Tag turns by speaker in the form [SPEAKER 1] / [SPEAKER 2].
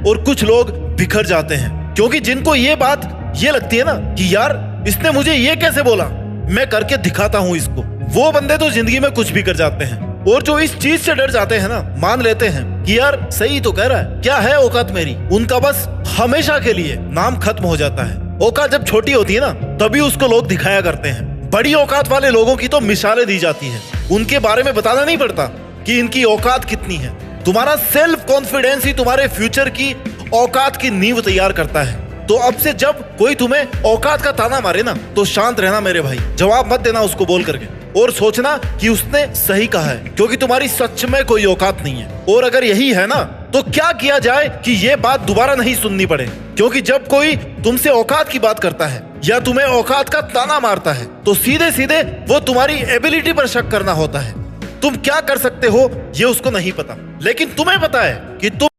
[SPEAKER 1] और कुछ लोग बिखर जाते हैं, क्योंकि जिनको ये बात ये लगती है ना कि यार इसने मुझे ये कैसे बोला, मैं करके दिखाता हूँ इसको, वो बंदे तो जिंदगी में कुछ भी कर जाते हैं। और जो इस चीज से डर जाते हैं ना, मान लेते हैं कि यार सही तो कह रहा है, क्या है औकात मेरी, उनका बस हमेशा के लिए नाम खत्म हो जाता है। औकात जब छोटी होती है ना, तभी उसको लोग दिखाया करते हैं। बड़ी औकात वाले लोगों की तो मिसालें दी जाती है, उनके बारे में बताना नहीं पड़ता कि इनकी औकात कितनी है। तुम्हारा सेल्फ कॉन्फिडेंस ही तुम्हारे फ्यूचर की औकात की नींव तैयार करता है। तो अब से जब कोई तुम्हें औकात का ताना मारे ना, तो शांत रहना मेरे भाई, जवाब मत देना उसको बोल करके, और सोचना कि उसने सही कहा है, क्योंकि तुम्हारी सच में कोई औकात नहीं है। और अगर यही है ना, तो क्या किया जाए कि ये बात दोबारा नहीं सुननी पड़े, क्योंकि जब कोई तुमसे औकात की बात करता है या तुम्हें औकात का ताना मारता है, तो सीधे सीधे वो तुम्हारी एबिलिटी पर शक करना होता है। तुम क्या कर सकते हो ये उसको नहीं पता, लेकिन तुम्हें पता है कि तुम